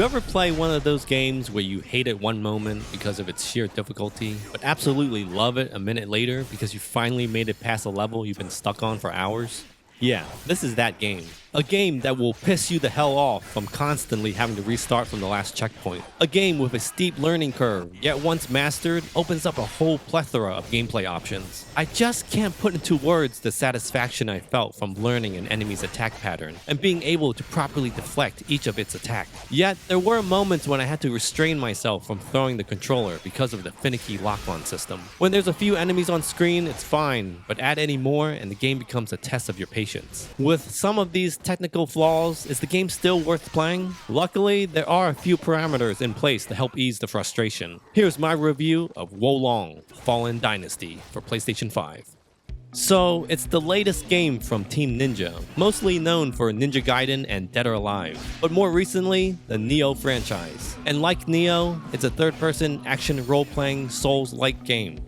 you ever play one of those games where you hate it one moment because of its sheer difficulty, but absolutely love it a minute later because you finally made it past a level you've been stuck on for hours? Yeah, this is that game. A game that will piss you the hell off from constantly having to restart from the last checkpoint. A game with a steep learning curve, yet once mastered, opens up a whole plethora of gameplay options. I just can't put into words the satisfaction I felt from learning an enemy's attack pattern and being able to properly deflect each of its attacks. Yet, there were moments when I had to restrain myself from throwing the controller because of the finicky lock-on system. When there's a few enemies on screen, it's fine, but add any more and the game becomes a test of your patience. With some of these technical flaws, is the game still worth playing? Luckily, there are a few parameters in place to help ease the frustration. Here's my review of Wolong Fallen Dynasty for PlayStation 5. So, it's the latest game from Team Ninja, mostly known for Ninja Gaiden and Dead or Alive, but more recently, the Nioh franchise. And like Nioh, it's a third-person action role-playing Souls-like game.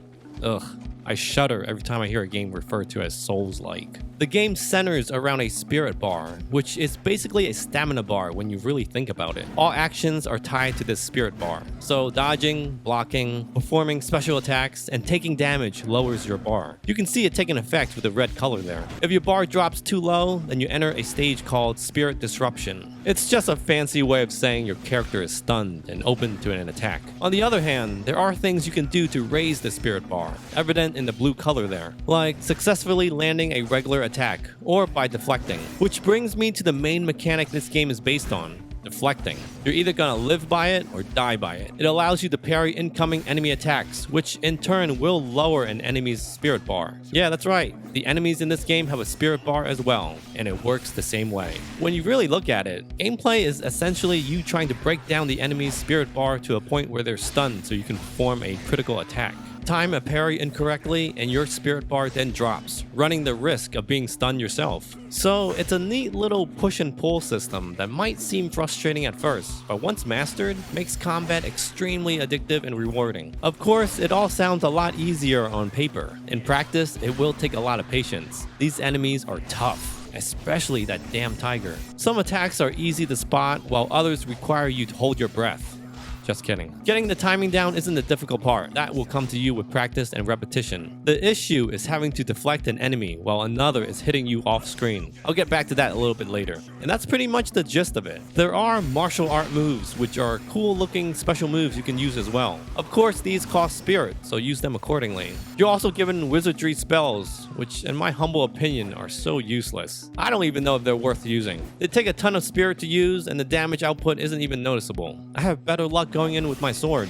Ugh. I shudder every time I hear a game referred to as Souls-like. The game centers around a spirit bar, which is basically a stamina bar when you really think about it. All actions are tied to this spirit bar, so dodging, blocking, performing special attacks, and taking damage lowers your bar. You can see it taking effect with the red color there. If your bar drops too low, then you enter a stage called Spirit Disruption. It's just a fancy way of saying your character is stunned and open to an attack. On the other hand, there are things you can do to raise the spirit bar, evident in the blue color there, like successfully landing a regular attack, or by deflecting. Which brings me to the main mechanic this game is based on. Deflecting. You're either gonna live by it or die by it. It allows you to parry incoming enemy attacks, which in turn will lower an enemy's spirit bar. Yeah, that's right. The enemies in this game have a spirit bar as well, and it works the same way. When you really look at it, gameplay is essentially you trying to break down the enemy's spirit bar to a point where they're stunned so you can perform a critical attack. Time a parry incorrectly and your spirit bar then drops, running the risk of being stunned yourself. So it's a neat little push and pull system that might seem frustrating at first, but once mastered, makes combat extremely addictive and rewarding. Of course, it all sounds a lot easier on paper. In practice, it will take a lot of patience. These enemies are tough, especially that damn tiger. Some attacks are easy to spot, while others require you to hold your breath. Just kidding. Getting the timing down isn't the difficult part. That will come to you with practice and repetition. The issue is having to deflect an enemy while another is hitting you off screen. I'll get back to that a little bit later. And that's pretty much the gist of it. There are martial art moves, which are cool looking special moves you can use as well. Of course, these cost spirit, so use them accordingly. You're also given wizardry spells, which in my humble opinion are so useless. I don't even know if they're worth using. They take a ton of spirit to use and the damage output isn't even noticeable. I have better luck going in with my sword.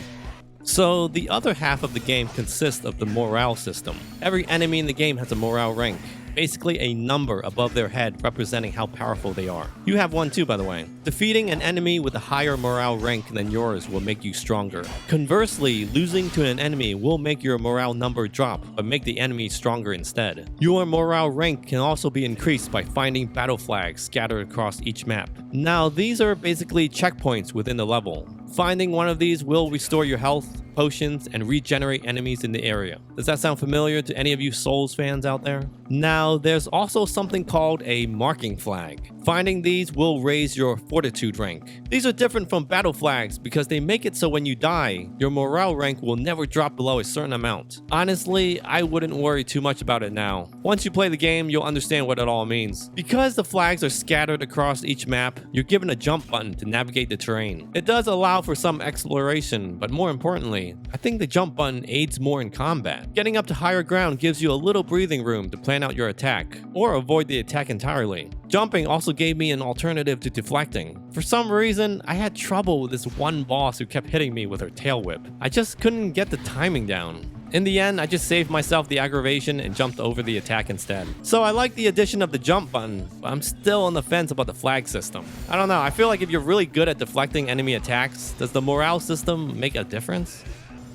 So the other half of the game consists of the morale system. Every enemy in the game has a morale rank, basically a number above their head representing how powerful they are. You have one too, by the way. Defeating an enemy with a higher morale rank than yours will make you stronger. Conversely, losing to an enemy will make your morale number drop, but make the enemy stronger instead. Your morale rank can also be increased by finding battle flags scattered across each map. Now, these are basically checkpoints within the level. Finding one of these will restore your health, potions, and regenerate enemies in the area. Does that sound familiar to any of you Souls fans out there? Now, there's also something called a marking flag. Finding these will raise your fortitude rank. These are different from battle flags because they make it so when you die, your morale rank will never drop below a certain amount. Honestly, I wouldn't worry too much about it now. Once you play the game, you'll understand what it all means. Because the flags are scattered across each map, you're given a jump button to navigate the terrain. It does allow for some exploration, but more importantly, I think the jump button aids more in combat. Getting up to higher ground gives you a little breathing room to plan out your attack, or avoid the attack entirely. Jumping also gave me an alternative to deflecting. For some reason, I had trouble with this one boss who kept hitting me with her tail whip. I just couldn't get the timing down. In the end, I just saved myself the aggravation and jumped over the attack instead. So I like the addition of the jump button, but I'm still on the fence about the flag system. I don't know, I feel like if you're really good at deflecting enemy attacks, does the morale system make a difference?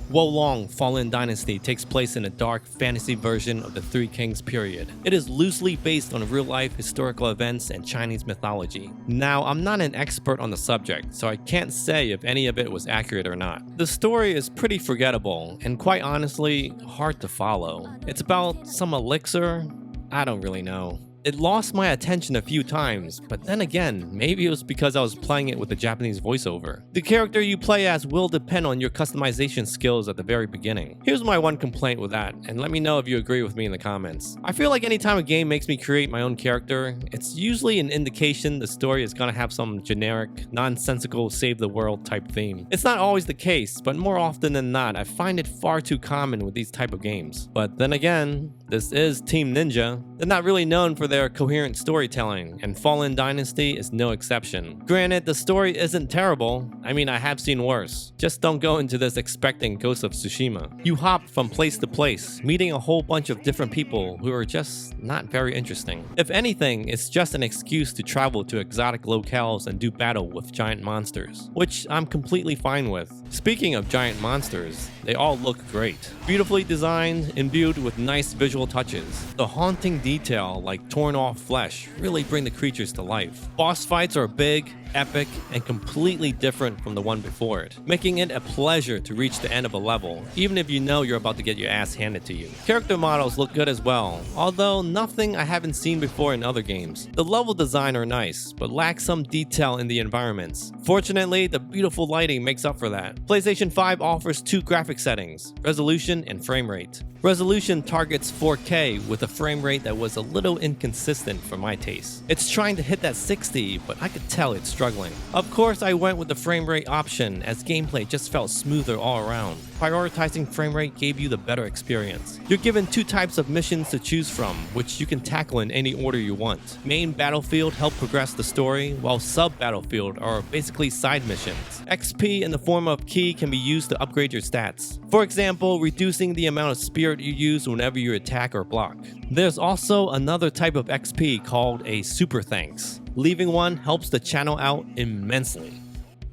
Wolong Fallen Dynasty takes place in a dark fantasy version of the Three Kings period. It is loosely based on real-life historical events and Chinese mythology. Now, I'm not an expert on the subject, so I can't say if any of it was accurate or not. The story is pretty forgettable, and quite honestly, hard to follow. It's about some elixir? I don't really know. It lost my attention a few times, but then again, maybe it was because I was playing it with a Japanese voiceover. The character you play as will depend on your customization skills at the very beginning. Here's my one complaint with that, and let me know if you agree with me in the comments. I feel like anytime a game makes me create my own character, it's usually an indication the story is gonna have some generic, nonsensical save the world type theme. It's not always the case, but more often than not, I find it far too common with these type of games. But then again, this is Team Ninja. They're not really known for their coherent storytelling, and Fallen Dynasty is no exception. Granted, the story isn't terrible. I mean, I have seen worse. Just don't go into this expecting Ghost of Tsushima. You hop from place to place, meeting a whole bunch of different people who are just not very interesting. If anything, it's just an excuse to travel to exotic locales and do battle with giant monsters, which I'm completely fine with. Speaking of giant monsters, they all look great. Beautifully designed, imbued with nice visual touches. The haunting detail, like torn off flesh, really bring the creatures to life. Boss fights are big, epic, and completely different from the one before it, making it a pleasure to reach the end of a level, even if you know you're about to get your ass handed to you. Character models look good as well, although nothing I haven't seen before in other games. The level design are nice, but lack some detail in the environments. Fortunately, the beautiful lighting makes up for that. PlayStation 5 offers two graphic settings, resolution and frame rate. Resolution targets 4K with a frame rate that was a little inconsistent for my taste. It's trying to hit that 60, but I could tell it's struggling. Of course, I went with the frame rate option as gameplay just felt smoother all around. Prioritizing frame rate gave you the better experience. You're given two types of missions to choose from, which you can tackle in any order you want. Main battlefield help progress the story, while sub-battlefield are basically side missions. XP in the form of ki can be used to upgrade your stats. For example, reducing the amount of spirit you use whenever you attack or block. There's also another type of XP called a super thanks. Leaving one helps the channel out immensely.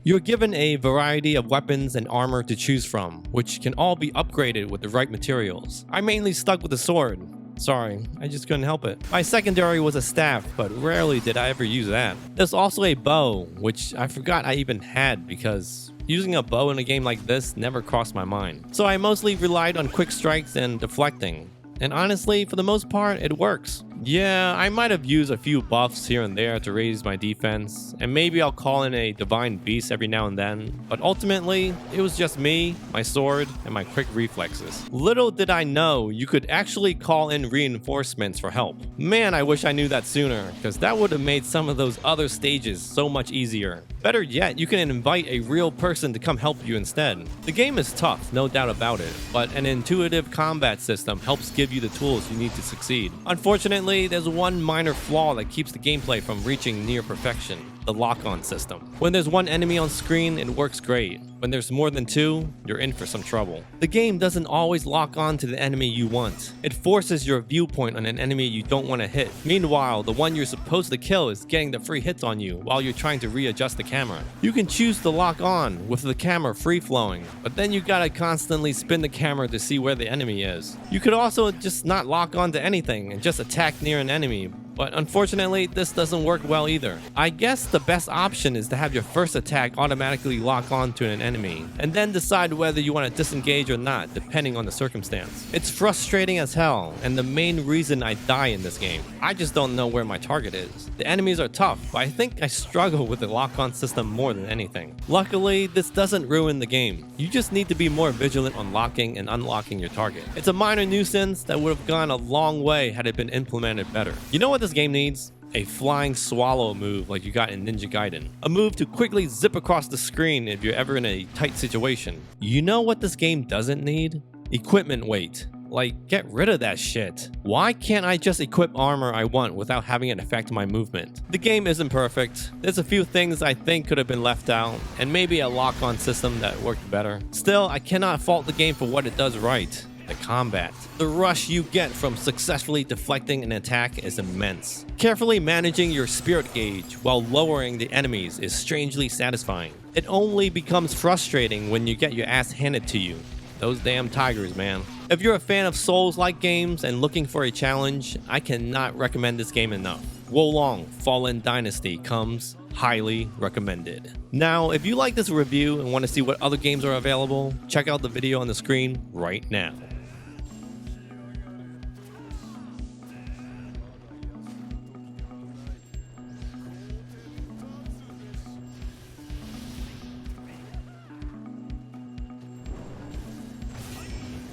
You're given a variety of weapons and armor to choose from, which can all be upgraded with the right materials. I mainly stuck with the sword. Sorry, I just couldn't help it. My secondary was a staff, but rarely did I ever use that. There's also a bow, which I forgot I even had because using a bow in a game like this never crossed my mind. So I mostly relied on quick strikes and deflecting. And honestly, for the most part, it works. Yeah, I might have used a few buffs here and there to raise my defense, and maybe I'll call in a divine beast every now and then, but ultimately, it was just me, my sword, and my quick reflexes. Little did I know you could actually call in reinforcements for help. Man, I wish I knew that sooner, because that would have made some of those other stages so much easier. Better yet, you can invite a real person to come help you instead. The game is tough, no doubt about it, but an intuitive combat system helps give you the tools you need to succeed. Unfortunately, there's one minor flaw that keeps the gameplay from reaching near perfection: the lock-on system. When there's one enemy on screen, it works great. When there's more than two, you're in for some trouble. The game doesn't always lock on to the enemy you want. It forces your viewpoint on an enemy you don't want to hit. Meanwhile, the one you're supposed to kill is getting the free hits on you while you're trying to readjust the camera. You can choose to lock on with the camera free-flowing, but then you gotta constantly spin the camera to see where the enemy is. You could also just not lock on to anything and just attack near an enemy, but unfortunately, this doesn't work well either. I guess the best option is to have your first attack automatically lock on to an enemy, and then decide whether you want to disengage or not, depending on the circumstance. It's frustrating as hell, and the main reason I die in this game. I just don't know where my target is. The enemies are tough, but I think I struggle with the lock-on system more than anything. Luckily, this doesn't ruin the game. You just need to be more vigilant on locking and unlocking your target. It's a minor nuisance that would have gone a long way had it been implemented better. You know what this game needs? A flying swallow move like you got in Ninja Gaiden. A move to quickly zip across the screen if you're ever in a tight situation. You know what this game doesn't need? Equipment weight. Like, get rid of that shit. Why can't I just equip armor I want without having it affect my movement? The game isn't perfect. There's a few things I think could have been left out, and maybe a lock-on system that worked better. Still, I cannot fault the game for what it does right. The combat. The rush you get from successfully deflecting an attack is immense. Carefully managing your spirit gauge while lowering the enemies is strangely satisfying. It only becomes frustrating when you get your ass handed to you. Those damn tigers, man. If you're a fan of Souls-like games and looking for a challenge, I cannot recommend this game enough. Wolong Fallen Dynasty comes highly recommended. Now, if you like this review and want to see what other games are available, check out the video on the screen right now.